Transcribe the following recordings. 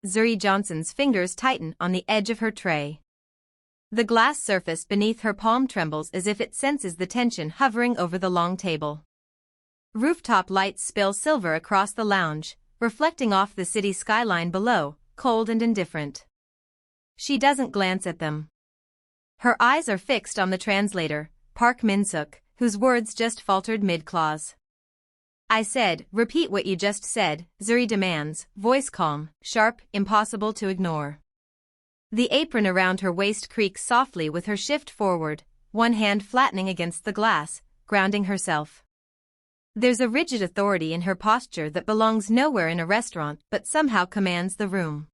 Zuri Johnson's fingers tighten on the edge of her tray. The glass surface beneath her palm trembles as if it senses the tension hovering over the long table. Rooftop lights spill silver across the lounge, reflecting off the city skyline below, cold and indifferent. She doesn't glance at them. Her eyes are fixed on the translator, Park Min-suk, whose words just faltered mid-clause. "I said, repeat what you just said," Zuri demands, voice calm, sharp, impossible to ignore. The apron around her waist creaks softly with her shift forward, one hand flattening against the glass, grounding herself. There's a rigid authority in her posture that belongs nowhere in a restaurant but somehow commands the room.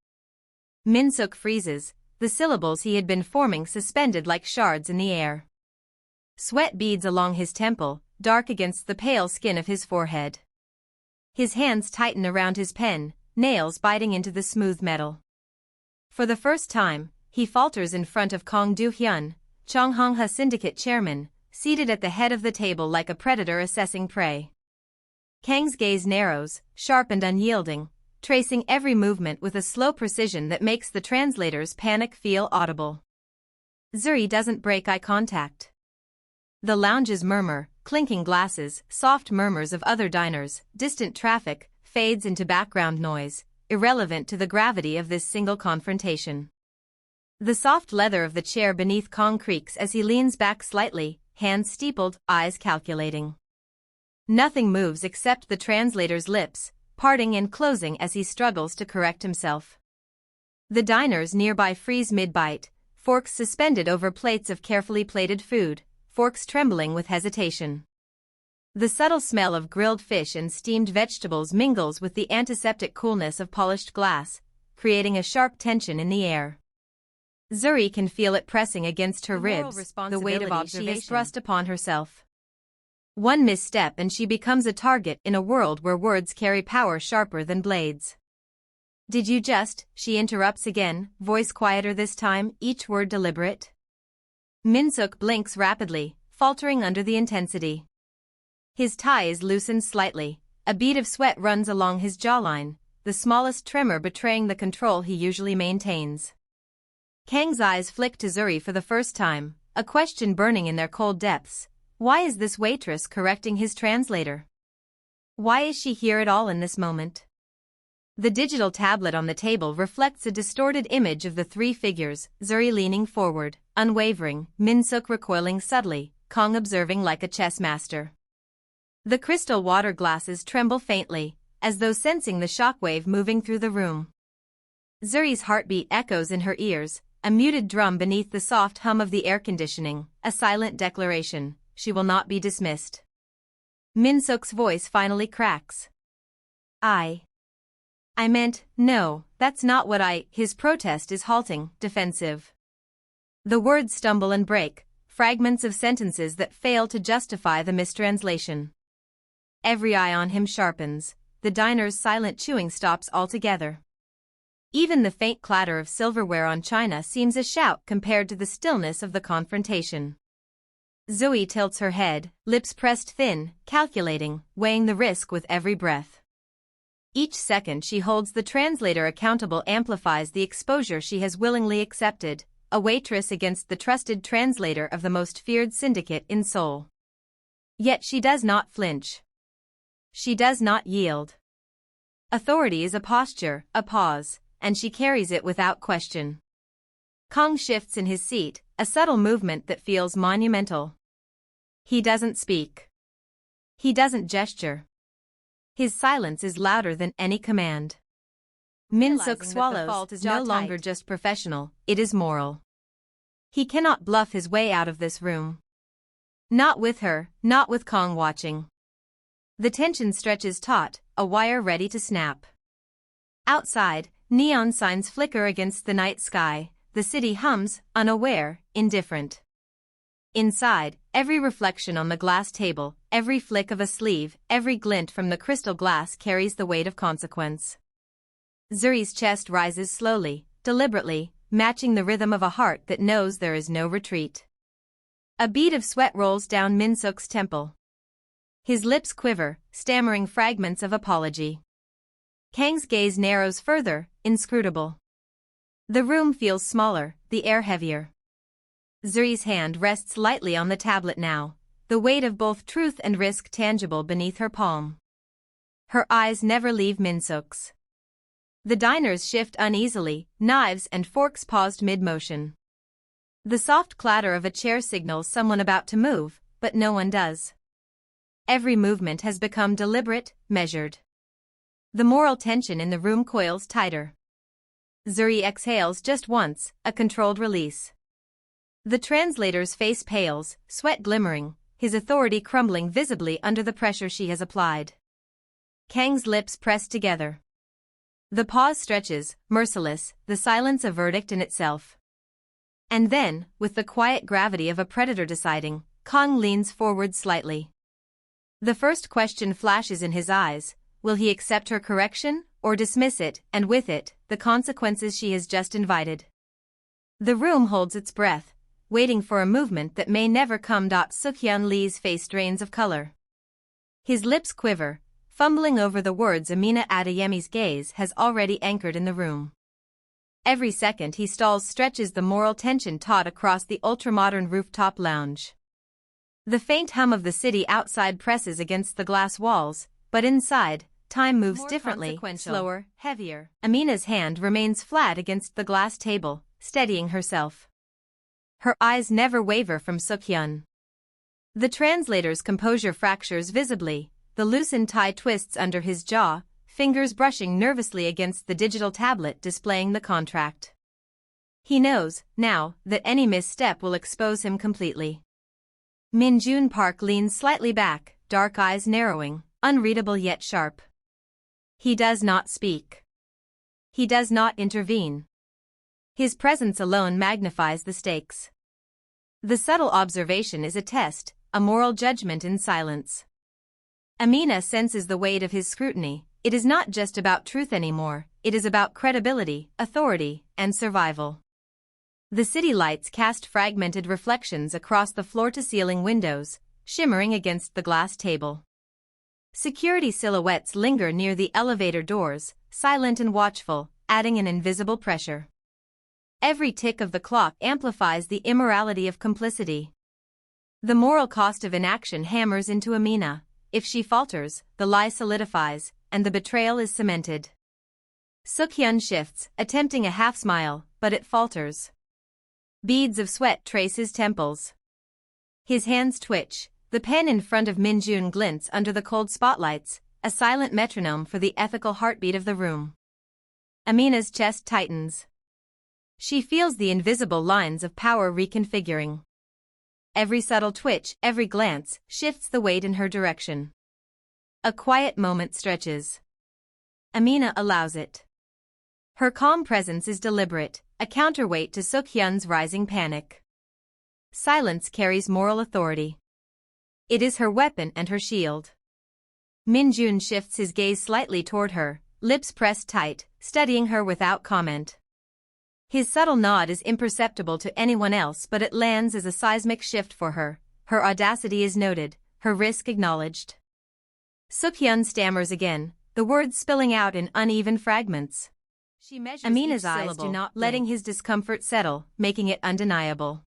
Min-suk freezes, the syllables he had been forming suspended like shards in the air. Sweat beads along his temple, dark against the pale skin of his forehead. His hands tighten around his pen, nails biting into the smooth metal. For the first time, he falters in front of Kang Do-hyun, Chonghongha syndicate chairman, seated at the head of the table like a predator assessing prey. Kang's gaze narrows, sharp and unyielding, tracing every movement with a slow precision that makes the translator's panic feel audible. Zuri doesn't break eye contact. The lounge's murmur, clinking glasses, soft murmurs of other diners, distant traffic, fades into background noise, irrelevant to the gravity of this single confrontation. The soft leather of the chair beneath Kang creaks as he leans back slightly, hands steepled, eyes calculating. Nothing moves except the translator's lips, parting and closing as he struggles to correct himself. The diners nearby freeze mid-bite, forks suspended over plates of carefully plated food, forks trembling with hesitation. The subtle smell of grilled fish and steamed vegetables mingles with the antiseptic coolness of polished glass, creating a sharp tension in the air. Zuri can feel it pressing against her ribs, the weight of observation she has thrust upon herself. One misstep and she becomes a target in a world where words carry power sharper than blades. "Did you just," she interrupts again, voice quieter this time, each word deliberate. Min-suk blinks rapidly, faltering under the intensity. His tie is loosened slightly, a bead of sweat runs along his jawline, the smallest tremor betraying the control he usually maintains. Kang's eyes flick to Zuri for the first time, a question burning in their cold depths. Why is this waitress correcting his translator? Why is she here at all in this moment? The digital tablet on the table reflects a distorted image of the three figures, Zuri leaning forward, unwavering, Min-suk recoiling subtly, Kang observing like a chess master. The crystal water glasses tremble faintly, as though sensing the shockwave moving through the room. Zuri's heartbeat echoes in her ears, a muted drum beneath the soft hum of the air conditioning, a silent declaration, she will not be dismissed. Min-suk's voice finally cracks. I meant, no, that's not what His protest is halting, defensive. The words stumble and break, fragments of sentences that fail to justify the mistranslation. Every eye on him sharpens, the diner's silent chewing stops altogether. Even the faint clatter of silverware on china seems a shout compared to the stillness of the confrontation. Zuri tilts her head, lips pressed thin, calculating, weighing the risk with every breath. Each second she holds the translator accountable amplifies the exposure she has willingly accepted, a waitress against the trusted translator of the most feared syndicate in Seoul. Yet she does not flinch. She does not yield. Authority is a posture, a pause, and she carries it without question. Kang shifts in his seat, a subtle movement that feels monumental. He doesn't speak. He doesn't gesture. His silence is louder than any command. Min-suk swallows, the fault is no longer just professional, it is moral. He cannot bluff his way out of this room. Not with her, not with Kang watching. The tension stretches taut, a wire ready to snap. Outside, neon signs flicker against the night sky, the city hums, unaware, indifferent. Inside, every reflection on the glass table, every flick of a sleeve, every glint from the crystal glass carries the weight of consequence. Zuri's chest rises slowly, deliberately, matching the rhythm of a heart that knows there is no retreat. A bead of sweat rolls down Min-suk's temple. His lips quiver, stammering fragments of apology. Kang's gaze narrows further, inscrutable. The room feels smaller, the air heavier. Zuri's hand rests lightly on the tablet now, the weight of both truth and risk tangible beneath her palm. Her eyes never leave Min-suk's. The diners shift uneasily, knives and forks paused mid-motion. The soft clatter of a chair signals someone about to move, but no one does. Every movement has become deliberate, measured. The moral tension in the room coils tighter. Zuri exhales just once, a controlled release. The translator's face pales, sweat glimmering, his authority crumbling visibly under the pressure she has applied. Kang's lips press together. The pause stretches, merciless, the silence a verdict in itself. And then, with the quiet gravity of a predator deciding, Kang leans forward slightly. The first question flashes in his eyes: will he accept her correction, or dismiss it, and with it, the consequences she has just invited? The room holds its breath, waiting for a movement that may never come. Suk-hyun Lee's face drains of color. His lips quiver, fumbling over the words Amina Adeyemi's gaze has already anchored in the room. Every second he stalls stretches the moral tension taut across the ultramodern rooftop lounge. The faint hum of the city outside presses against the glass walls, but inside, time moves more differently, slower, heavier. Amina's hand remains flat against the glass table, steadying herself. Her eyes never waver from Suk-hyun. The translator's composure fractures visibly, the loosened tie twists under his jaw, fingers brushing nervously against the digital tablet displaying the contract. He knows, now, that any misstep will expose him completely. Min-jun Park leans slightly back, dark eyes narrowing, unreadable yet sharp. He does not speak. He does not intervene. His presence alone magnifies the stakes. The subtle observation is a test, a moral judgment in silence. Amina senses the weight of his scrutiny. It is not just about truth anymore, it is about credibility, authority, and survival. The city lights cast fragmented reflections across the floor-to-ceiling windows, shimmering against the glass table. Security silhouettes linger near the elevator doors, silent and watchful, adding an invisible pressure. Every tick of the clock amplifies the immorality of complicity. The moral cost of inaction hammers into Amina. If she falters, the lie solidifies, and the betrayal is cemented. Suk-hyun shifts, attempting a half-smile, but it falters. Beads of sweat trace his temples. His hands twitch, the pen in front of Min-jun glints under the cold spotlights, a silent metronome for the ethical heartbeat of the room. Amina's chest tightens. She feels the invisible lines of power reconfiguring. Every subtle twitch, every glance, shifts the weight in her direction. A quiet moment stretches. Amina allows it. Her calm presence is deliberate, a counterweight to Suk-hyun's rising panic. Silence carries moral authority. It is her weapon and her shield. Min-jun shifts his gaze slightly toward her, lips pressed tight, studying her without comment. His subtle nod is imperceptible to anyone else, but it lands as a seismic shift for her. Her audacity is noted, her risk acknowledged. Suk-hyun stammers again, the words spilling out in uneven fragments. She measures Amina's eyes do not letting his discomfort settle, making it undeniable.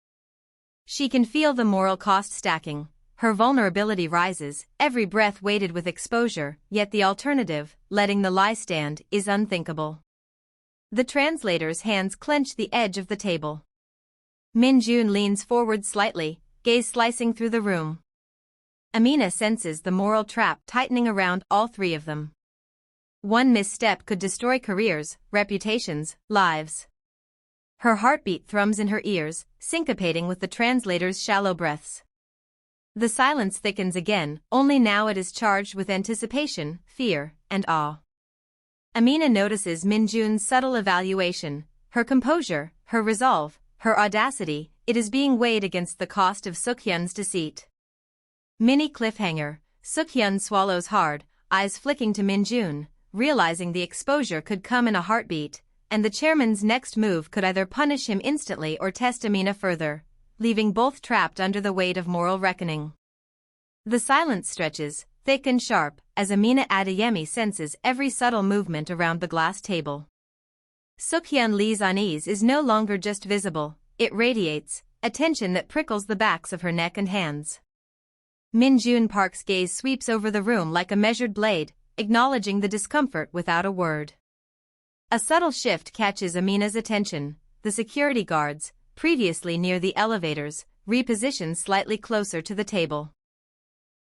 She can feel the moral cost stacking. Her vulnerability rises, every breath weighted with exposure, yet the alternative, letting the lie stand, is unthinkable. The translator's hands clench the edge of the table. Min-jun leans forward slightly, gaze slicing through the room. Amina senses the moral trap tightening around all three of them. One misstep could destroy careers, reputations, lives. Her heartbeat thrums in her ears, syncopating with the translator's shallow breaths. The silence thickens again, only now it is charged with anticipation, fear, and awe. Amina notices Min-jun's subtle evaluation, her composure, her resolve, her audacity. It is being weighed against the cost of Suk-hyun's deceit. Mini cliffhanger, Suk-hyun swallows hard, eyes flicking to Min-jun, realizing the exposure could come in a heartbeat, and the chairman's next move could either punish him instantly or test Amina further, leaving both trapped under the weight of moral reckoning. The silence stretches, thick and sharp, as Amina Adeyemi senses every subtle movement around the glass table. Suk-hyun Lee's unease is no longer just visible, it radiates, a tension that prickles the backs of her neck and hands. Min-jun Park's gaze sweeps over the room like a measured blade, acknowledging the discomfort without a word. A subtle shift catches Amina's attention. The security guards, previously near the elevators, reposition slightly closer to the table.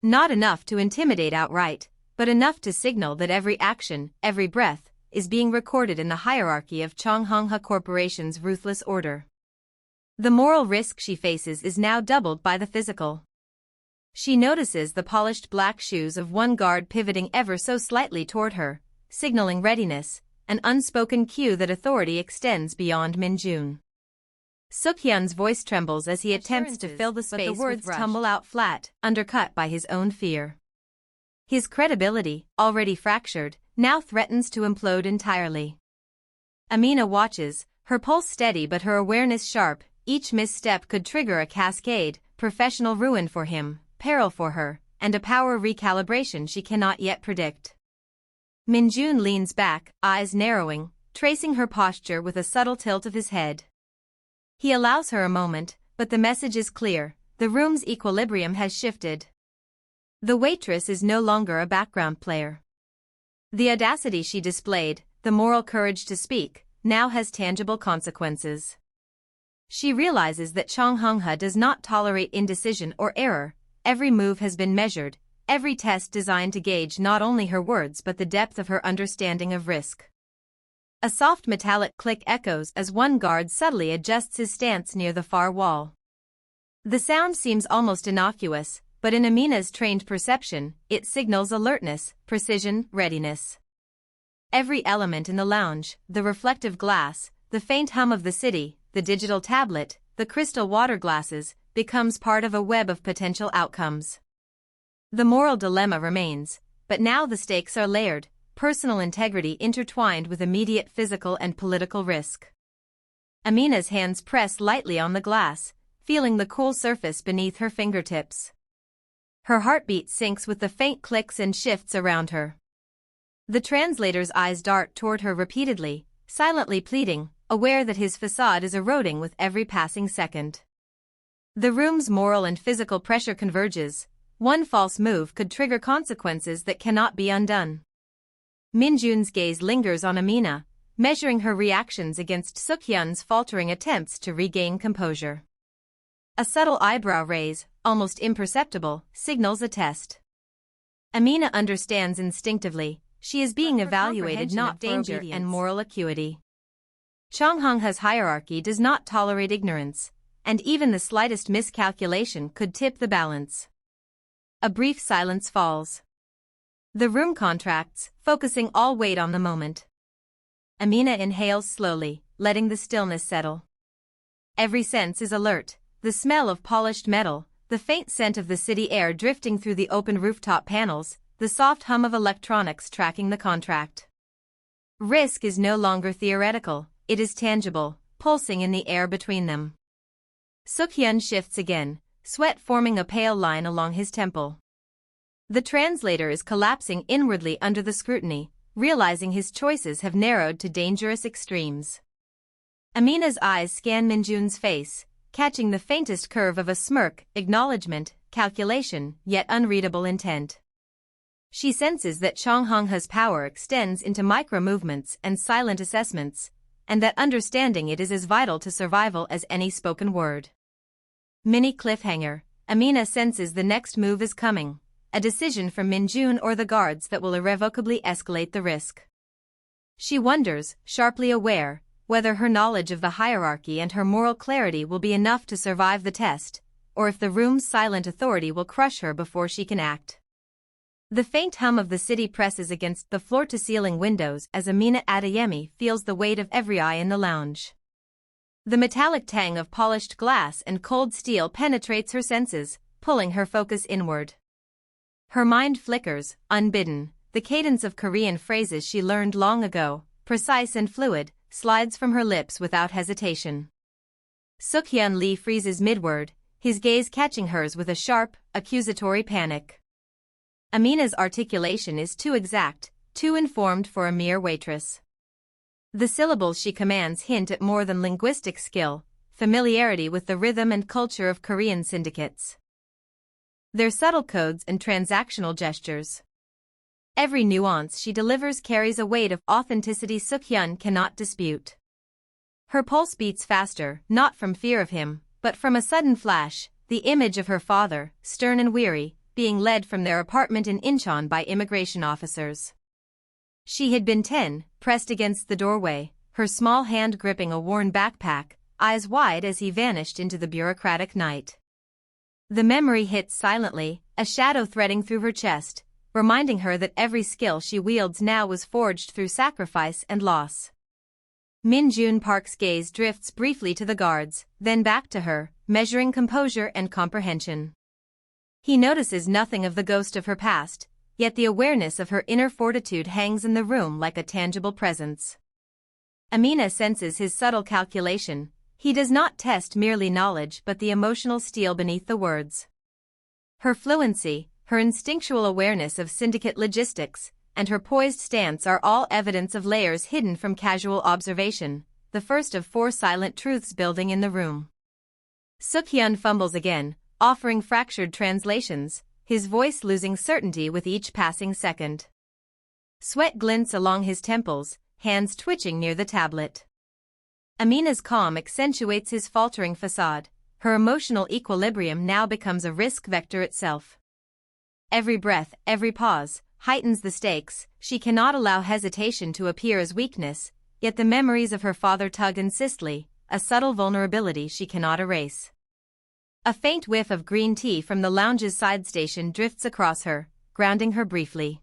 Not enough to intimidate outright, but enough to signal that every action, every breath, is being recorded in the hierarchy of Chonghongha Corporation's ruthless order. The moral risk she faces is now doubled by the physical. She notices the polished black shoes of one guard pivoting ever so slightly toward her, signaling readiness, an unspoken cue that authority extends beyond Min-jun. Suk-hyun's voice trembles as he attempts to fill the space, but the words tumble out flat, undercut by his own fear. His credibility, already fractured, now threatens to implode entirely. Amina watches, her pulse steady but her awareness sharp. Each misstep could trigger a cascade, professional ruin for him, peril for her, and a power recalibration she cannot yet predict. Min-jun leans back, eyes narrowing, tracing her posture with a subtle tilt of his head. He allows her a moment, but the message is clear, the room's equilibrium has shifted. The waitress is no longer a background player. The audacity she displayed, the moral courage to speak, now has tangible consequences. She realizes that Chonghongha does not tolerate indecision or error. Every move has been measured, every test designed to gauge not only her words but the depth of her understanding of risk. A soft metallic click echoes as one guard subtly adjusts his stance near the far wall. The sound seems almost innocuous, but in Amina's trained perception, it signals alertness, precision, readiness. Every element in the lounge, the reflective glass, the faint hum of the city, the digital tablet, the crystal water glasses, becomes part of a web of potential outcomes. The moral dilemma remains, but now the stakes are layered, personal integrity intertwined with immediate physical and political risk. Amina's hands press lightly on the glass, feeling the cool surface beneath her fingertips. Her heartbeat syncs with the faint clicks and shifts around her. The translator's eyes dart toward her repeatedly, silently pleading, aware that his facade is eroding with every passing second. The room's moral and physical pressure converges. One false move could trigger consequences that cannot be undone. Min-jun's gaze lingers on Amina, measuring her reactions against Suk-hyun's faltering attempts to regain composure. A subtle eyebrow raise, almost imperceptible, signals a test. Amina understands instinctively, she is being evaluated not for danger and moral acuity. Chonghongha's hierarchy does not tolerate ignorance, and even the slightest miscalculation could tip the balance. A brief silence falls. The room contracts, focusing all weight on the moment. Amina inhales slowly, letting the stillness settle. Every sense is alert, the smell of polished metal, the faint scent of the city air drifting through the open rooftop panels, the soft hum of electronics tracking the contract. Risk is no longer theoretical, it is tangible, pulsing in the air between them. Suk-hyun shifts again, sweat forming a pale line along his temple. The translator is collapsing inwardly under the scrutiny, realizing his choices have narrowed to dangerous extremes. Amina's eyes scan Min-jun's face, catching the faintest curve of a smirk, acknowledgement, calculation, yet unreadable intent. She senses that Chonghongha's power extends into micro-movements and silent assessments, and that understanding it is as vital to survival as any spoken word. Mini cliffhanger, Amina senses the next move is coming, a decision from Min-jun or the guards that will irrevocably escalate the risk. She wonders, sharply aware, whether her knowledge of the hierarchy and her moral clarity will be enough to survive the test, or if the room's silent authority will crush her before she can act. The faint hum of the city presses against the floor-to-ceiling windows as Amina Adeyemi feels the weight of every eye in the lounge. The metallic tang of polished glass and cold steel penetrates her senses, pulling her focus inward. Her mind flickers, unbidden, the cadence of Korean phrases she learned long ago, precise and fluid, slides from her lips without hesitation. Suk-hyun Lee freezes midword, his gaze catching hers with a sharp, accusatory panic. Amina's articulation is too exact, too informed for a mere waitress. The syllables she commands hint at more than linguistic skill, familiarity with the rhythm and culture of Korean syndicates. Their subtle codes and transactional gestures. Every nuance she delivers carries a weight of authenticity Suk-hyun cannot dispute. Her pulse beats faster, not from fear of him, but from a sudden flash, the image of her father, stern and weary, being led from their apartment in Incheon by immigration officers. She had been 10, pressed against the doorway, her small hand gripping a worn backpack, eyes wide as he vanished into the bureaucratic night. The memory hits silently, a shadow threading through her chest, reminding her that every skill she wields now was forged through sacrifice and loss. Min-jun Park's gaze drifts briefly to the guards, then back to her, measuring composure and comprehension. He notices nothing of the ghost of her past, yet the awareness of her inner fortitude hangs in the room like a tangible presence. Amina senses his subtle calculation. He does not test merely knowledge but the emotional steel beneath the words. Her fluency, her instinctual awareness of syndicate logistics, and her poised stance are all evidence of layers hidden from casual observation, the first of 4 silent truths building in the room. Suk-hyun fumbles again, offering fractured translations, his voice losing certainty with each passing second. Sweat glints along his temples, hands twitching near the tablet. Amina's calm accentuates his faltering facade, her emotional equilibrium now becomes a risk vector itself. Every breath, every pause, heightens the stakes. She cannot allow hesitation to appear as weakness, yet the memories of her father tug insistently, a subtle vulnerability she cannot erase. A faint whiff of green tea from the lounge's side station drifts across her, grounding her briefly.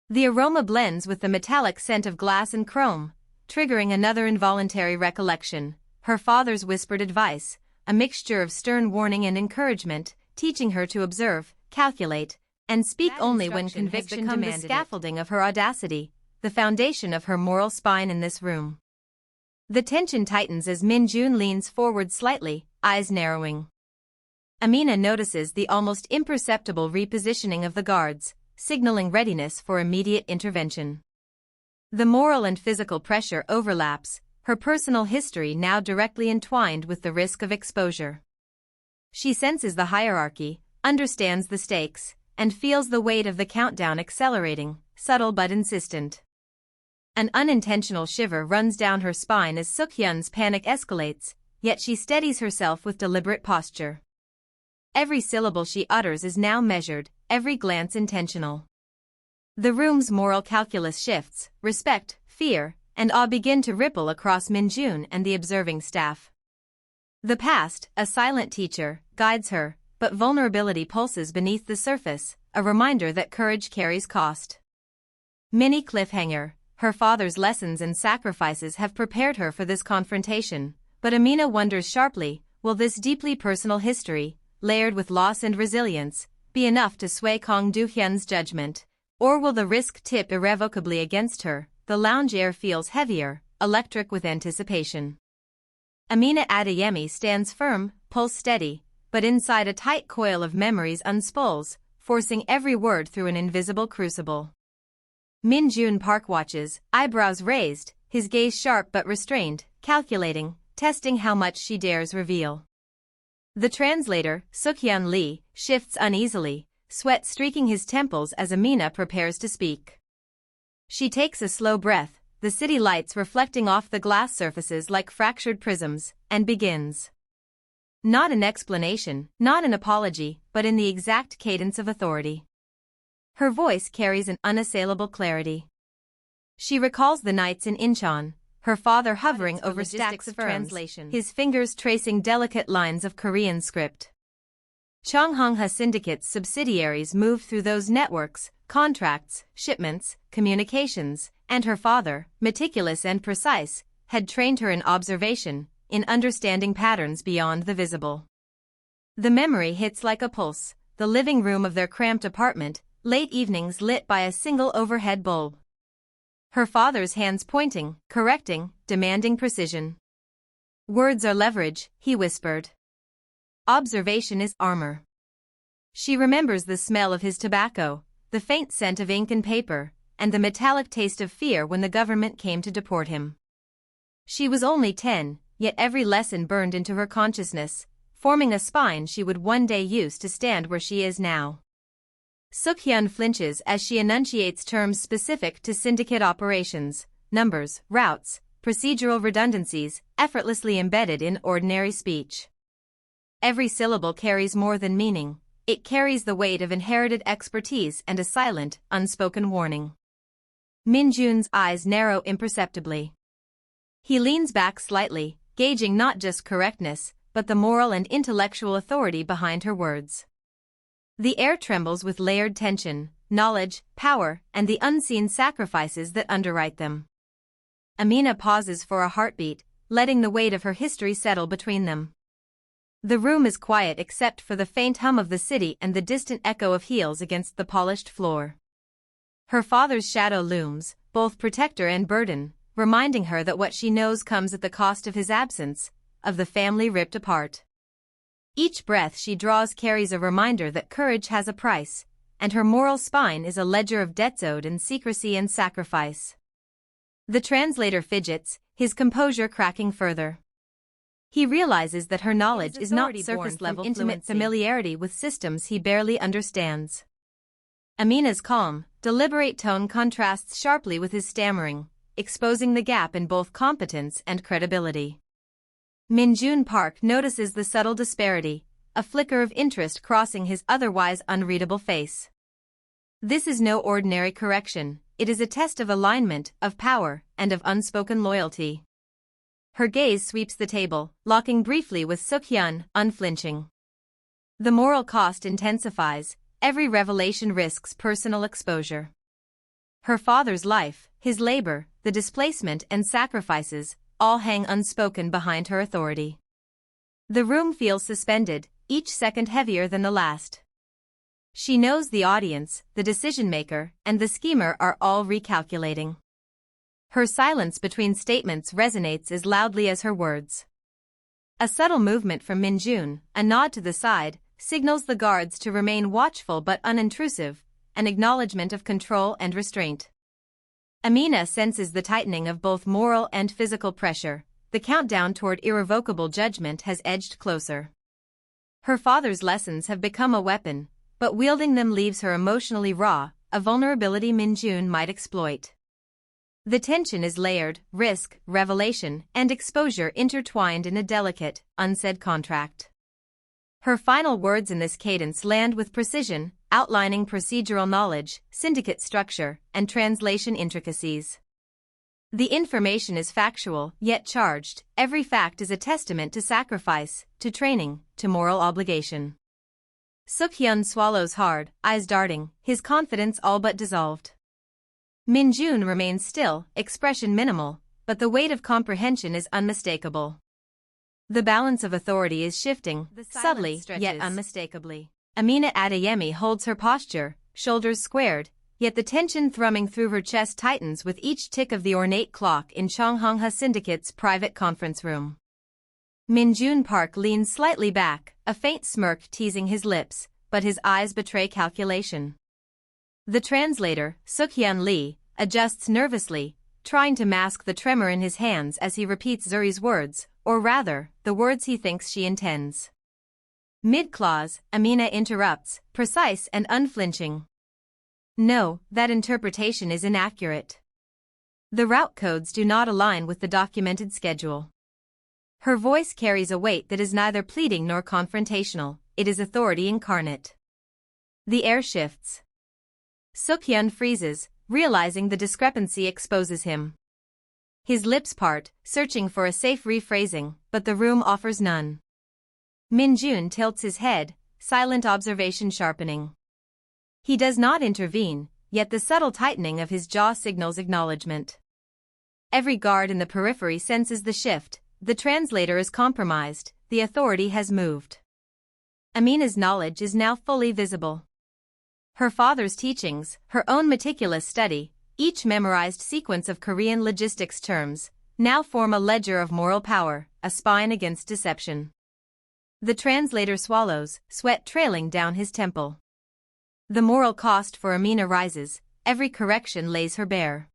The aroma blends with the metallic scent of glass and chrome, triggering another involuntary recollection, her father's whispered advice, a mixture of stern warning and encouragement, teaching her to observe, calculate, and speak only when conviction demanded. The scaffolding of her audacity, the foundation of her moral spine in this room. The tension tightens as Min-jun leans forward slightly, eyes narrowing. Amina notices the almost imperceptible repositioning of the guards, signaling readiness for immediate intervention. The moral and physical pressure overlaps, her personal history now directly entwined with the risk of exposure. She senses the hierarchy, understands the stakes, and feels the weight of the countdown accelerating, subtle but insistent. An unintentional shiver runs down her spine as Suk-hyun's panic escalates, yet she steadies herself with deliberate posture. Every syllable she utters is now measured, every glance intentional. The room's moral calculus shifts, respect, fear, and awe begin to ripple across Min-jun and the observing staff. The past, a silent teacher, guides her, but vulnerability pulses beneath the surface, a reminder that courage carries cost. Mini cliffhanger, her father's lessons and sacrifices have prepared her for this confrontation, but Amina wonders sharply, will this deeply personal history, layered with loss and resilience, be enough to sway Kang Do-hyun's judgment, or will the risk tip irrevocably against her? The lounge air feels heavier, electric with anticipation. Amina Adeyemi stands firm, pulse steady, but inside a tight coil of memories unspools, forcing every word through an invisible crucible. Min-jun Park watches, eyebrows raised, his gaze sharp but restrained, calculating, testing how much she dares reveal. The translator, Suk-hyun Lee, shifts uneasily, sweat streaking his temples as Amina prepares to speak. She takes a slow breath, the city lights reflecting off the glass surfaces like fractured prisms, and begins. Not an explanation, not an apology, but in the exact cadence of authority. Her voice carries an unassailable clarity. She recalls the nights in Incheon, her father hovering over stacks of translation, his fingers tracing delicate lines of Korean script. Chonghongha Syndicate's subsidiaries move through those networks, contracts, shipments, communications, and her father, meticulous and precise, had trained her in observation, in understanding patterns beyond the visible. The memory hits like a pulse, the living room of their cramped apartment, late evenings lit by a single overhead bulb. Her father's hands pointing, correcting, demanding precision. Words are leverage, he whispered. Observation is armor. She remembers the smell of his tobacco, the faint scent of ink and paper, and the metallic taste of fear when the government came to deport him. She was only 10, yet every lesson burned into her consciousness, forming a spine she would one day use to stand where she is now. Suk-hyun flinches as she enunciates terms specific to syndicate operations, numbers, routes, procedural redundancies, effortlessly embedded in ordinary speech. Every syllable carries more than meaning, it carries the weight of inherited expertise and a silent, unspoken warning. Min-jun's eyes narrow imperceptibly. He leans back slightly, gauging not just correctness, but the moral and intellectual authority behind her words. The air trembles with layered tension, knowledge, power, and the unseen sacrifices that underwrite them. Amina pauses for a heartbeat, letting the weight of her history settle between them. The room is quiet except for the faint hum of the city and the distant echo of heels against the polished floor. Her father's shadow looms, both protector and burden, reminding her that what she knows comes at the cost of his absence, of the family ripped apart. Each breath she draws carries a reminder that courage has a price, and her moral spine is a ledger of debts owed in secrecy and sacrifice. The translator fidgets, his composure cracking further. He realizes that her knowledge is not surface-level intimate familiarity with systems he barely understands. Amina's calm, deliberate tone contrasts sharply with his stammering, exposing the gap in both competence and credibility. Min-jun Park notices the subtle disparity, a flicker of interest crossing his otherwise unreadable face. This is no ordinary correction, it is a test of alignment, of power, and of unspoken loyalty. Her gaze sweeps the table, locking briefly with Suk-hyun, unflinching. The moral cost intensifies, every revelation risks personal exposure. Her father's life, his labor, the displacement and sacrifices, all hang unspoken behind her authority. The room feels suspended, each second heavier than the last. She knows the audience, the decision-maker, and the schemer are all recalculating. Her silence between statements resonates as loudly as her words. A subtle movement from Min-jun, a nod to the side, signals the guards to remain watchful but unintrusive, an acknowledgement of control and restraint. Amina senses the tightening of both moral and physical pressure, the countdown toward irrevocable judgment has edged closer. Her father's lessons have become a weapon, but wielding them leaves her emotionally raw, a vulnerability Min-jun might exploit. The tension is layered, risk, revelation, and exposure intertwined in a delicate, unsaid contract. Her final words in this cadence land with precision, outlining procedural knowledge, syndicate structure, and translation intricacies. The information is factual, yet charged. Every fact is a testament to sacrifice, to training, to moral obligation. Suk-hyun swallows hard, eyes darting, his confidence all but dissolved. Min-jun remains still, expression minimal, but the weight of comprehension is unmistakable. The balance of authority is shifting, subtly, yet unmistakably. Amina Adeyemi holds her posture, shoulders squared, yet the tension thrumming through her chest tightens with each tick of the ornate clock in Chonghongha Syndicate's private conference room. Min-jun Park leans slightly back, a faint smirk teasing his lips, but his eyes betray calculation. The translator, Suk-hyun Lee, adjusts nervously, trying to mask the tremor in his hands as he repeats Zuri's words, or rather, the words he thinks she intends. Mid-clause, Amina interrupts, precise and unflinching. No, that interpretation is inaccurate. The route codes do not align with the documented schedule. Her voice carries a weight that is neither pleading nor confrontational, it is authority incarnate. The air shifts. Suk-hyun freezes, realizing the discrepancy exposes him. His lips part, searching for a safe rephrasing, but the room offers none. Min-jun tilts his head, silent observation sharpening. He does not intervene, yet the subtle tightening of his jaw signals acknowledgement. Every guard in the periphery senses the shift, the translator is compromised, the authority has moved. Amina's knowledge is now fully visible. Her father's teachings, her own meticulous study, each memorized sequence of Korean logistics terms, now form a ledger of moral power, a spine against deception. The translator swallows, sweat trailing down his temple. The moral cost for Amina rises, every correction lays her bare.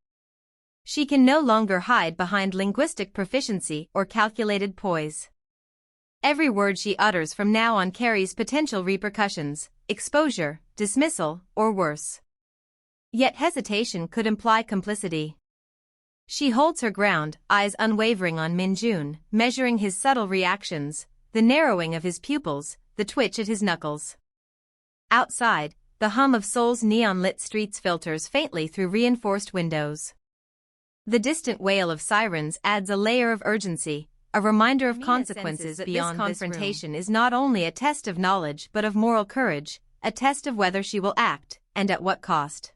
She can no longer hide behind linguistic proficiency or calculated poise. Every word she utters from now on carries potential repercussions, exposure, dismissal, or worse. Yet hesitation could imply complicity. She holds her ground, eyes unwavering on Min-jun, measuring his subtle reactions, the narrowing of his pupils, the twitch at his knuckles. Outside, the hum of Seoul's neon-lit streets filters faintly through reinforced windows. The distant wail of sirens adds a layer of urgency, a reminder of consequences beyond this confrontation is not only a test of knowledge but of moral courage, a test of whether she will act, and at what cost.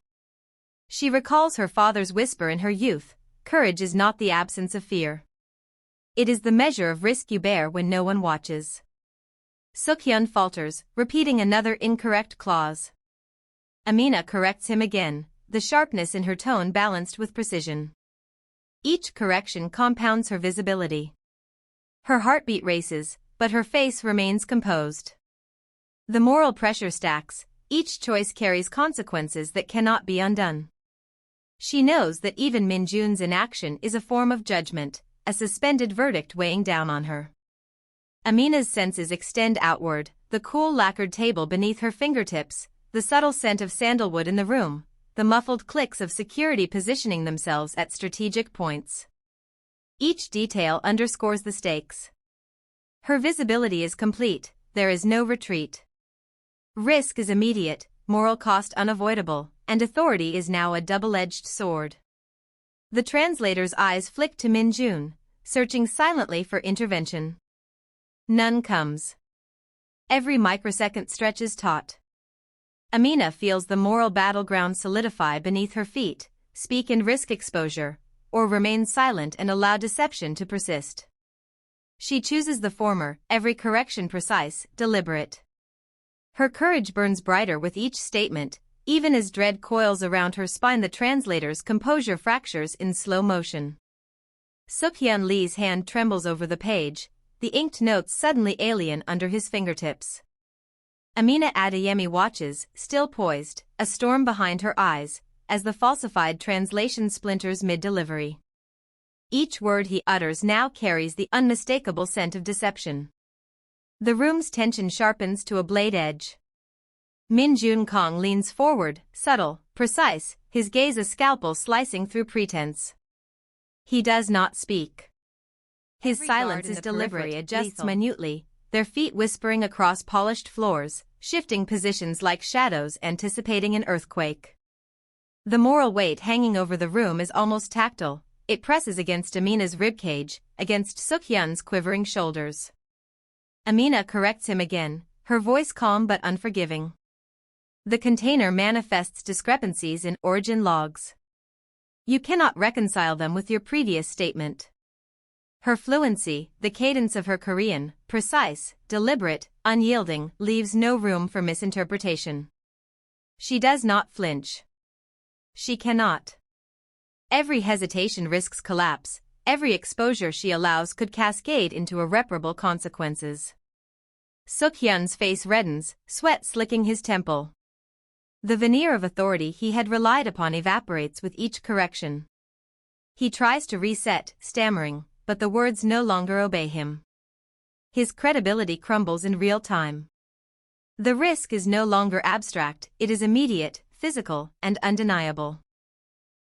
She recalls her father's whisper in her youth, courage is not the absence of fear. It is the measure of risk you bear when no one watches. Suk-hyun falters, repeating another incorrect clause. Amina corrects him again, the sharpness in her tone balanced with precision. Each correction compounds her visibility. Her heartbeat races, but her face remains composed. The moral pressure stacks, each choice carries consequences that cannot be undone. She knows that even Min-jun's inaction is a form of judgment, a suspended verdict weighing down on her. Amina's senses extend outward, the cool lacquered table beneath her fingertips, the subtle scent of sandalwood in the room, the muffled clicks of security positioning themselves at strategic points. Each detail underscores the stakes. Her visibility is complete, there is no retreat. Risk is immediate, moral cost unavoidable, and authority is now a double-edged sword. The translator's eyes flick to Min-jun, searching silently for intervention. None comes. Every microsecond stretches taut. Amina feels the moral battleground solidify beneath her feet, speak and risk exposure, or remain silent and allow deception to persist. She chooses the former, every correction precise, deliberate. Her courage burns brighter with each statement, even as dread coils around her spine. The translator's composure fractures in slow motion. Suk-hyun Lee's hand trembles over the page, the inked notes suddenly alien under his fingertips. Amina Adeyemi watches, still poised, a storm behind her eyes, as the falsified translation splinters mid-delivery. Each word he utters now carries the unmistakable scent of deception. The room's tension sharpens to a blade edge. Min-jun Kang leans forward, subtle, precise, his gaze a scalpel slicing through pretense. He does not speak. His silence is deliberate, adjusts minutely, their feet whispering across polished floors, shifting positions like shadows anticipating an earthquake. The moral weight hanging over the room is almost tactile, it presses against Amina's ribcage, against Suk-hyun's quivering shoulders. Amina corrects him again, her voice calm but unforgiving. The container manifests discrepancies in origin logs. You cannot reconcile them with your previous statement. Her fluency, the cadence of her Korean, precise, deliberate, unyielding, leaves no room for misinterpretation. She does not flinch. She cannot. Every hesitation risks collapse, every exposure she allows could cascade into irreparable consequences. Suk-hyun's face reddens, sweat slicking his temple. The veneer of authority he had relied upon evaporates with each correction. He tries to reset, stammering, but the words no longer obey him. His credibility crumbles in real time. The risk is no longer abstract, it is immediate, physical, and undeniable.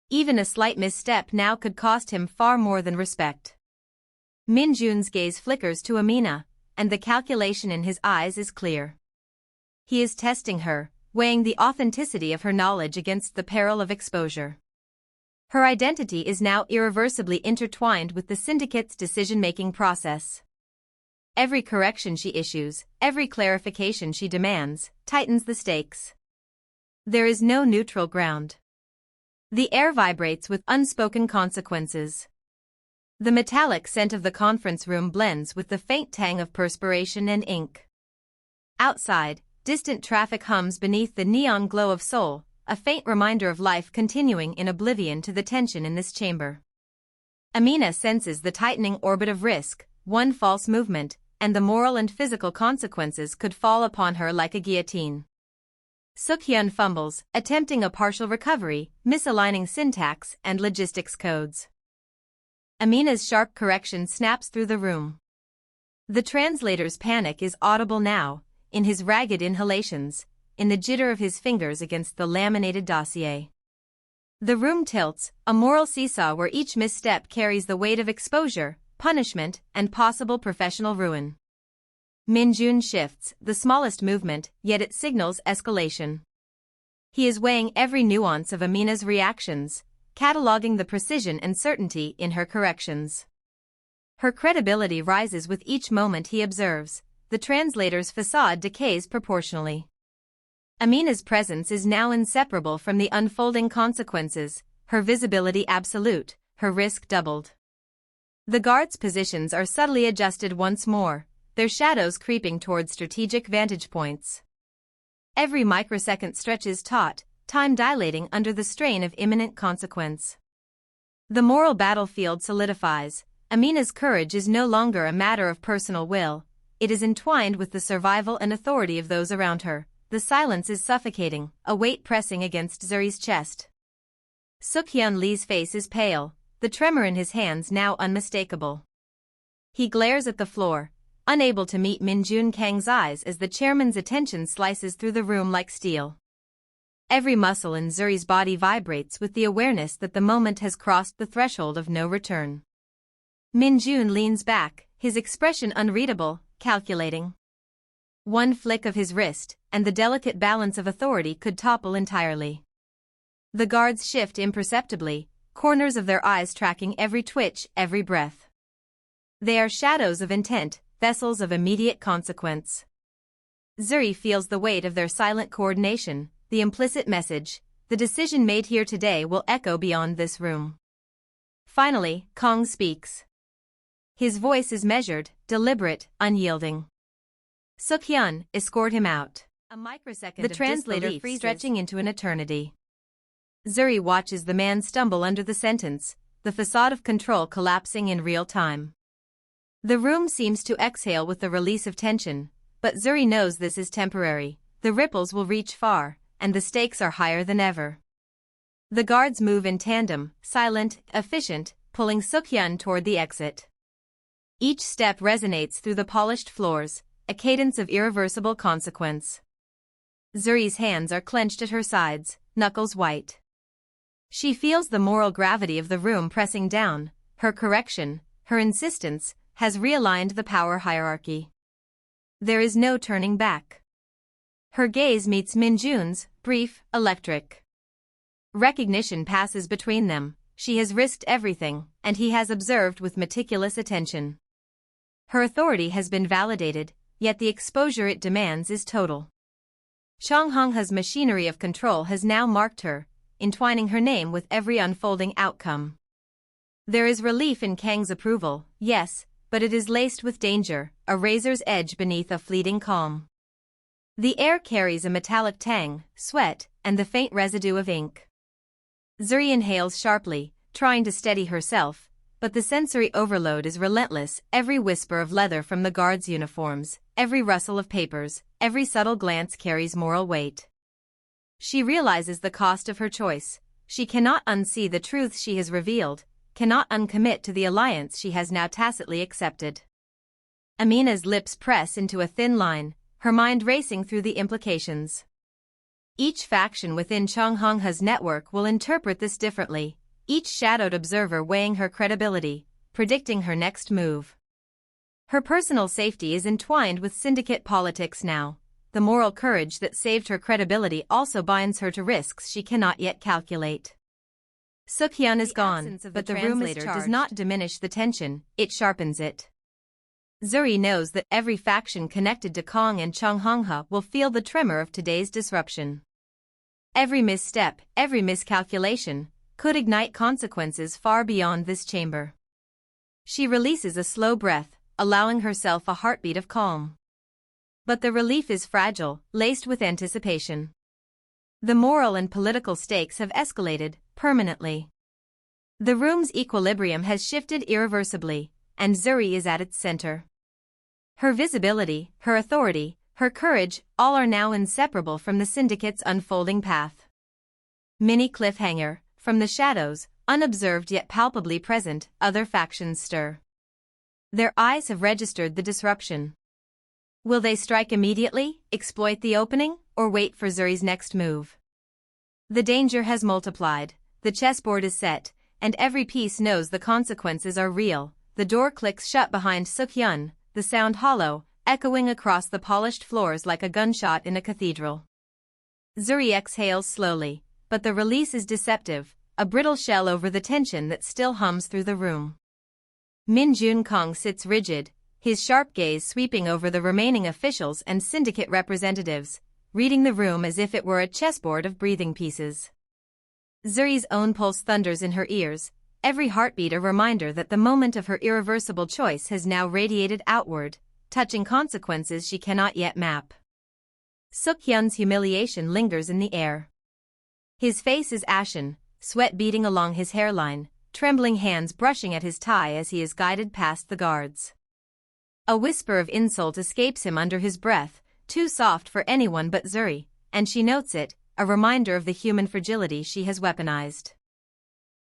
Even a slight misstep now could cost him far more than respect. Min-jun's gaze flickers to Amina, and the calculation in his eyes is clear. He is testing her, weighing the authenticity of her knowledge against the peril of exposure. Her identity is now irreversibly intertwined with the syndicate's decision-making process. Every correction she issues, every clarification she demands, tightens the stakes. There is no neutral ground. The air vibrates with unspoken consequences. The metallic scent of the conference room blends with the faint tang of perspiration and ink. Outside, distant traffic hums beneath the neon glow of Seoul, a faint reminder of life continuing in oblivion to the tension in this chamber. Amina senses the tightening orbit of risk, one false movement, and the moral and physical consequences could fall upon her like a guillotine. Suk-hyun fumbles, attempting a partial recovery, misaligning syntax and logistics codes. Amina's sharp correction snaps through the room. The translator's panic is audible now, in his ragged inhalations, in the jitter of his fingers against the laminated dossier. The room tilts, a moral seesaw where each misstep carries the weight of exposure, punishment, and possible professional ruin. Min-jun shifts, the smallest movement, yet it signals escalation. He is weighing every nuance of Amina's reactions, cataloging the precision and certainty in her corrections. Her credibility rises with each moment he observes. The translator's facade decays proportionally. Amina's presence is now inseparable from the unfolding consequences, her visibility absolute, her risk doubled. The guards' positions are subtly adjusted once more, their shadows creeping toward strategic vantage points. Every microsecond stretches taut, time dilating under the strain of imminent consequence. The moral battlefield solidifies. Amina's courage is no longer a matter of personal will, it is entwined with the survival and authority of those around her. The silence is suffocating, a weight pressing against Zuri's chest. Suk-hyun Lee's face is pale, the tremor in his hands now unmistakable. He glares at the floor, unable to meet Min-jun Kang's eyes as the chairman's attention slices through the room like steel. Every muscle in Zuri's body vibrates with the awareness that the moment has crossed the threshold of no return. Min-jun leans back, his expression unreadable, calculating. One flick of his wrist, and the delicate balance of authority could topple entirely. The guards shift imperceptibly, corners of their eyes tracking every twitch, every breath. They are shadows of intent, vessels of immediate consequence. Zuri feels the weight of their silent coordination, the implicit message, the decision made here today will echo beyond this room. Finally, Kang speaks. His voice is measured, deliberate, unyielding. Suk-hyun, escort him out. A microsecond the translator freezes, stretching into an eternity. Zuri watches the man stumble under the sentence, the facade of control collapsing in real time. The room seems to exhale with the release of tension, but Zuri knows this is temporary. The ripples will reach far, and the stakes are higher than ever. The guards move in tandem, silent, efficient, pulling Suk-hyun toward the exit. Each step resonates through the polished floors, a cadence of irreversible consequence. Zuri's hands are clenched at her sides, knuckles white. She feels the moral gravity of the room pressing down. Her correction, her insistence, has realigned the power hierarchy. There is no turning back. Her gaze meets Min-jun's, brief, electric. Recognition passes between them. She has risked everything, and he has observed with meticulous attention. Her authority has been validated, yet the exposure it demands is total. Chang Hongha's machinery of control has now marked her, entwining her name with every unfolding outcome. There is relief in Kang's approval, yes, but it is laced with danger, a razor's edge beneath a fleeting calm. The air carries a metallic tang, sweat, and the faint residue of ink. Zuri inhales sharply, trying to steady herself, but the sensory overload is relentless. Every whisper of leather from the guards' uniforms, every rustle of papers, every subtle glance carries moral weight. She realizes the cost of her choice. She cannot unsee the truths she has revealed, cannot uncommit to the alliance she has now tacitly accepted. Amina's lips press into a thin line, her mind racing through the implications. Each faction within Chang Hongha's network will interpret this differently, each shadowed observer weighing her credibility, predicting her next move. Her personal safety is entwined with syndicate politics now. The moral courage that saved her credibility also binds her to risks she cannot yet calculate. Suk-hyun is gone, but the room does not diminish the tension, it sharpens it. Zuri knows that every faction connected to Kang and Chang Hongha will feel the tremor of today's disruption. Every misstep, every miscalculation, could ignite consequences far beyond this chamber. She releases a slow breath, allowing herself a heartbeat of calm. But the relief is fragile, laced with anticipation. The moral and political stakes have escalated, permanently. The room's equilibrium has shifted irreversibly, and Zuri is at its center. Her visibility, her authority, Her courage, all are now inseparable from the syndicate's unfolding path. Mini cliffhanger, from the shadows, unobserved yet palpably present, other factions stir. Their eyes have registered the disruption. Will they strike immediately, exploit the opening, or wait for Zuri's next move? The danger has multiplied, the chessboard is set, and every piece knows the consequences are real. The door clicks shut behind Suk-hyun, the sound hollow, echoing across the polished floors like a gunshot in a cathedral. Zuri exhales slowly, but the release is deceptive, a brittle shell over the tension that still hums through the room. Min Jun-kong sits rigid, his sharp gaze sweeping over the remaining officials and syndicate representatives, reading the room as if it were a chessboard of breathing pieces. Zuri's own pulse thunders in her ears, every heartbeat a reminder that the moment of her irreversible choice has now radiated outward, touching consequences she cannot yet map. Suk-hyun's humiliation lingers in the air. His face is ashen, sweat beading along his hairline, trembling hands brushing at his tie as he is guided past the guards. A whisper of insult escapes him under his breath, too soft for anyone but Zuri, and she notes it, a reminder of the human fragility she has weaponized.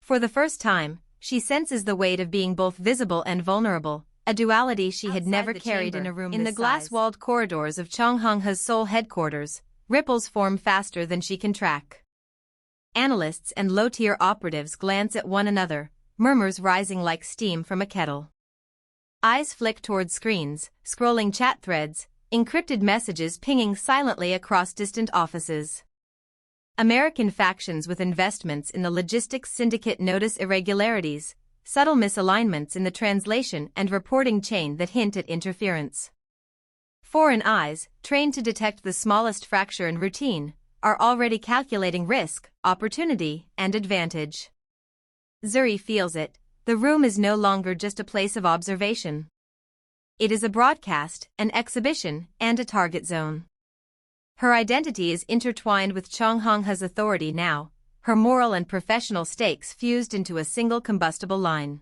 For the first time, she senses the weight of being both visible and vulnerable, a duality she had never carried in a room this size. In the glass-walled corridors of Chonghongha's Seoul headquarters, ripples form faster than she can track. Analysts and low-tier operatives glance at one another, murmurs rising like steam from a kettle. Eyes flick toward screens, scrolling chat threads, encrypted messages pinging silently across distant offices. American factions with investments in the logistics syndicate notice irregularities, subtle misalignments in the translation and reporting chain that hint at interference. Foreign eyes, trained to detect the smallest fracture in routine, are already calculating risk, opportunity, and advantage. Zuri feels it. The room is no longer just a place of observation. It is a broadcast, an exhibition, and a target zone. Her identity is intertwined with Chonghongha's authority now, her moral and professional stakes fused into a single combustible line.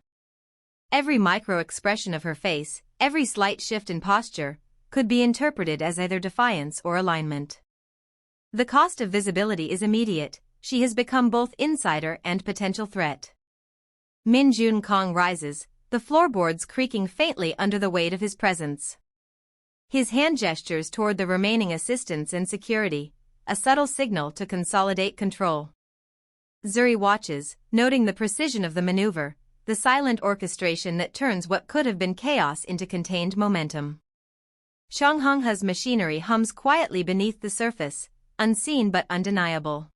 Every micro-expression of her face, every slight shift in posture, could be interpreted as either defiance or alignment. The cost of visibility is immediate. She has become both insider and potential threat. Min Jun-kong rises, the floorboards creaking faintly under the weight of his presence. His hand gestures toward the remaining assistants and security, a subtle signal to consolidate control. Zuri watches, noting the precision of the maneuver, the silent orchestration that turns what could have been chaos into contained momentum. Chonghongha's machinery hums quietly beneath the surface, unseen but undeniable.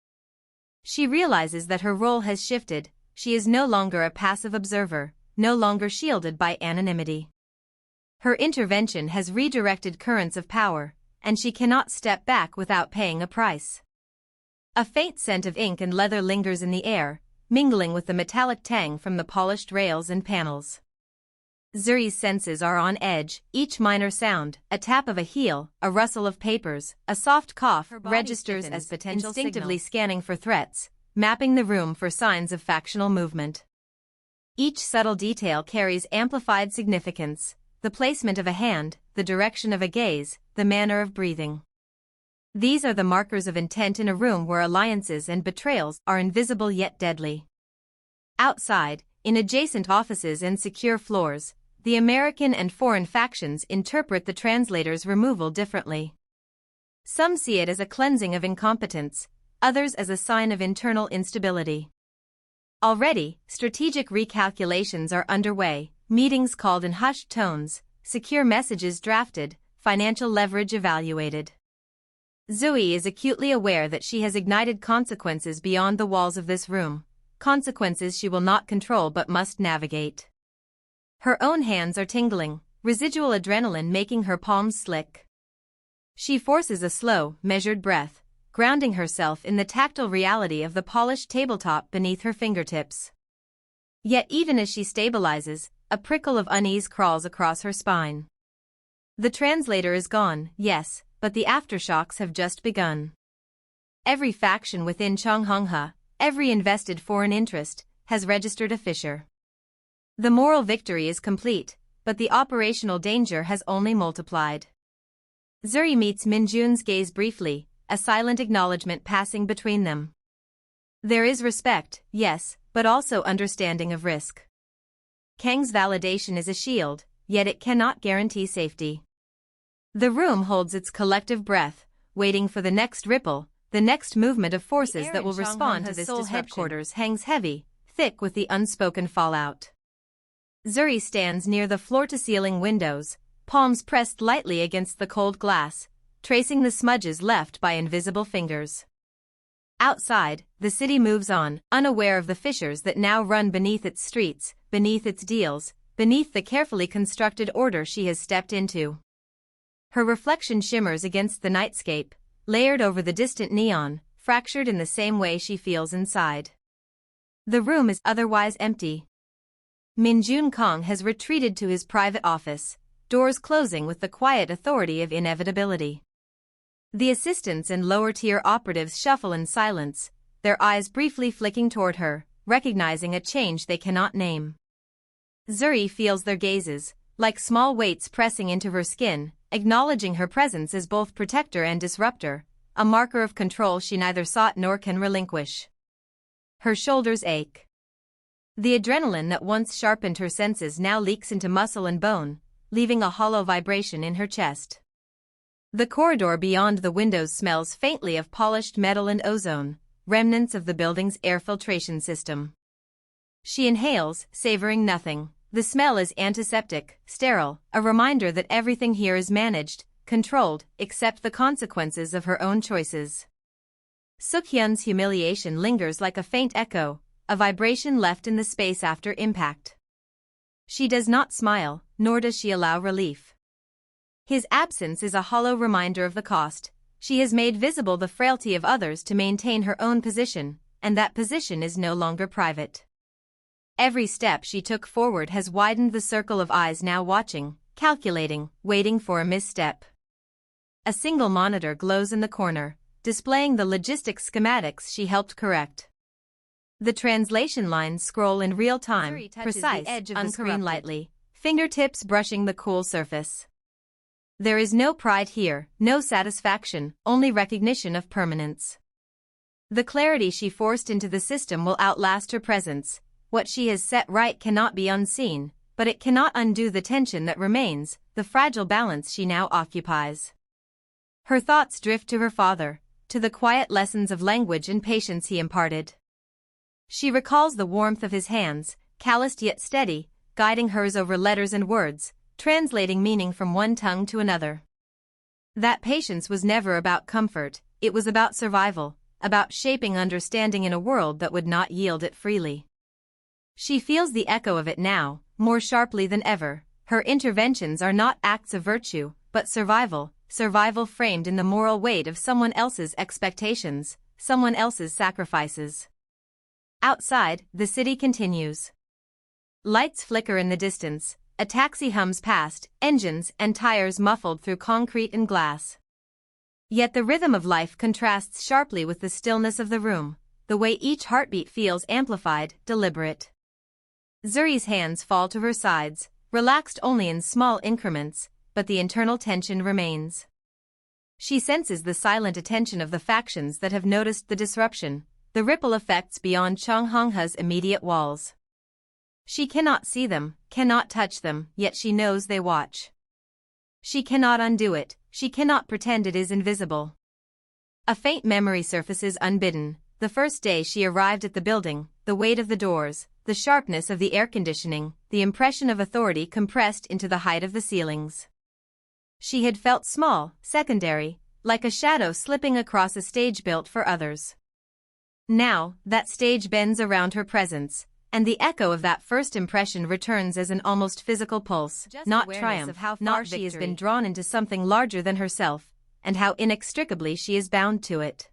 She realizes that her role has shifted. She is no longer a passive observer, no longer shielded by anonymity. Her intervention has redirected currents of power, and she cannot step back without paying a price. A faint scent of ink and leather lingers in the air, mingling with the metallic tang from the polished rails and panels. Zuri's senses are on edge, each minor sound, a tap of a heel, a rustle of papers, a soft cough, registers as potential instinctively signal. Scanning for threats, mapping the room for signs of factional movement. Each subtle detail carries amplified significance, the placement of a hand, the direction of a gaze, the manner of breathing. These are the markers of intent in a room where alliances and betrayals are invisible yet deadly. Outside, in adjacent offices and secure floors, the American and foreign factions interpret the translator's removal differently. Some see it as a cleansing of incompetence, others as a sign of internal instability. Already, strategic recalculations are underway, meetings called in hushed tones, secure messages drafted, financial leverage evaluated. Zuri is acutely aware that she has ignited consequences beyond the walls of this room, consequences she will not control but must navigate. Her own hands are tingling, residual adrenaline making her palms slick. She forces a slow, measured breath, grounding herself in the tactile reality of the polished tabletop beneath her fingertips. Yet even as she stabilizes, a prickle of unease crawls across her spine. The translator is gone, yes, but the aftershocks have just begun. Every faction within Chonghongha, every invested foreign interest, has registered a fissure. The moral victory is complete, but the operational danger has only multiplied. Zuri meets Minjun's gaze briefly, a silent acknowledgement passing between them. There is respect, yes, but also understanding of risk. Kang's validation is a shield, yet it cannot guarantee safety. The room holds its collective breath, waiting for the next ripple, the next movement of forces that will respond to this Seoul headquarters hangs heavy, thick with the unspoken fallout. Zuri stands near the floor-to-ceiling windows, palms pressed lightly against the cold glass, tracing the smudges left by invisible fingers. Outside, the city moves on, unaware of the fissures that now run beneath its streets, beneath its deals, beneath the carefully constructed order she has stepped into. Her reflection shimmers against the nightscape, layered over the distant neon, fractured in the same way she feels inside. The room is otherwise empty. Minjun Kang has retreated to his private office, doors closing with the quiet authority of inevitability. The assistants and lower-tier operatives shuffle in silence, their eyes briefly flicking toward her, recognizing a change they cannot name. Zuri feels their gazes, like small weights pressing into her skin, acknowledging her presence as both protector and disruptor, a marker of control she neither sought nor can relinquish. Her shoulders ache. The adrenaline that once sharpened her senses now leaks into muscle and bone, leaving a hollow vibration in her chest. The corridor beyond the windows smells faintly of polished metal and ozone, remnants of the building's air filtration system. She inhales, savoring nothing. The smell is antiseptic, sterile, a reminder that everything here is managed, controlled, except the consequences of her own choices. Suk-hyun's humiliation lingers like a faint echo, a vibration left in the space after impact. She does not smile, nor does she allow relief. His absence is a hollow reminder of the cost. She has made visible the frailty of others to maintain her own position, and that position is no longer private. Every step she took forward has widened the circle of eyes now watching, calculating, waiting for a misstep. A single monitor glows in the corner, displaying the logistics schematics she helped correct. The translation lines scroll in real time, precise, unscreen lightly, fingertips brushing the cool surface. There is no pride here, no satisfaction, only recognition of permanence. The clarity she forced into the system will outlast her presence. What she has set right cannot be unseen, but it cannot undo the tension that remains, the fragile balance she now occupies. Her thoughts drift to her father, to the quiet lessons of language and patience he imparted. She recalls the warmth of his hands, calloused yet steady, guiding hers over letters and words, translating meaning from one tongue to another. That patience was never about comfort, it was about survival, about shaping understanding in a world that would not yield it freely. She feels the echo of it now, more sharply than ever. Her interventions are not acts of virtue, but survival, survival framed in the moral weight of someone else's expectations, someone else's sacrifices. Outside, the city continues. Lights flicker in the distance, a taxi hums past, engines and tires muffled through concrete and glass. Yet the rhythm of life contrasts sharply with the stillness of the room, the way each heartbeat feels amplified, deliberate. Zuri's hands fall to her sides, relaxed only in small increments, but the internal tension remains. She senses the silent attention of the factions that have noticed the disruption, the ripple effects beyond Chonghongha's immediate walls. She cannot see them, cannot touch them, yet she knows they watch. She cannot undo it, she cannot pretend it is invisible. A faint memory surfaces unbidden, the first day she arrived at the building, the weight of the doors, the sharpness of the air conditioning, the impression of authority compressed into the height of the ceilings. She had felt small, secondary, like a shadow slipping across a stage built for others. Now, that stage bends around her presence, and the echo of that first impression returns as an almost physical pulse, not triumph, of how not she has been drawn into something larger than herself, and how inextricably she is bound to it.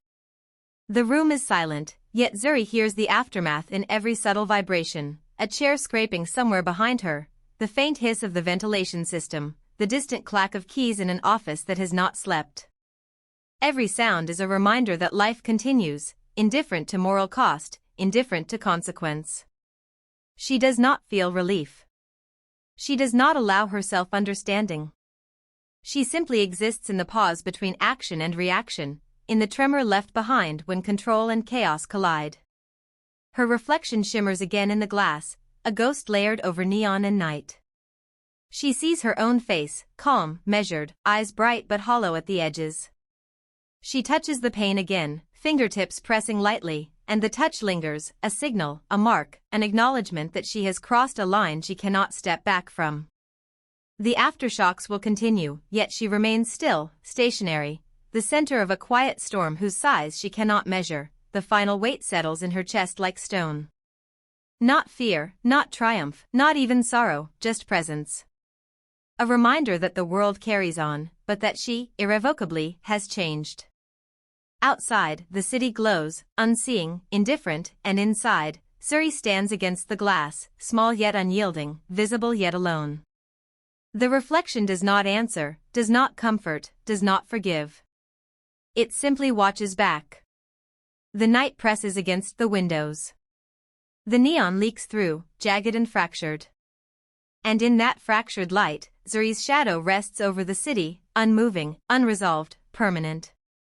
The room is silent, yet Zuri hears the aftermath in every subtle vibration, a chair scraping somewhere behind her, the faint hiss of the ventilation system, the distant clack of keys in an office that has not slept. Every sound is a reminder that life continues, indifferent to moral cost, indifferent to consequence. She does not feel relief. She does not allow herself understanding. She simply exists in the pause between action and reaction, in the tremor left behind when control and chaos collide. Her reflection shimmers again in the glass, a ghost layered over neon and night. She sees her own face, calm, measured, eyes bright but hollow at the edges. She touches the pane again, fingertips pressing lightly, and the touch lingers, a signal, a mark, an acknowledgement that she has crossed a line she cannot step back from. The aftershocks will continue, yet she remains still, stationary, the center of a quiet storm whose size she cannot measure. The final weight settles in her chest like stone. Not fear, not triumph, not even sorrow, just presence. A reminder that the world carries on, but that she, irrevocably, has changed. Outside, the city glows, unseeing, indifferent, and inside, Zuri stands against the glass, small yet unyielding, visible yet alone. The reflection does not answer, does not comfort, does not forgive. It simply watches back. The night presses against the windows. The neon leaks through, jagged and fractured. And in that fractured light, Zuri's shadow rests over the city, unmoving, unresolved, permanent.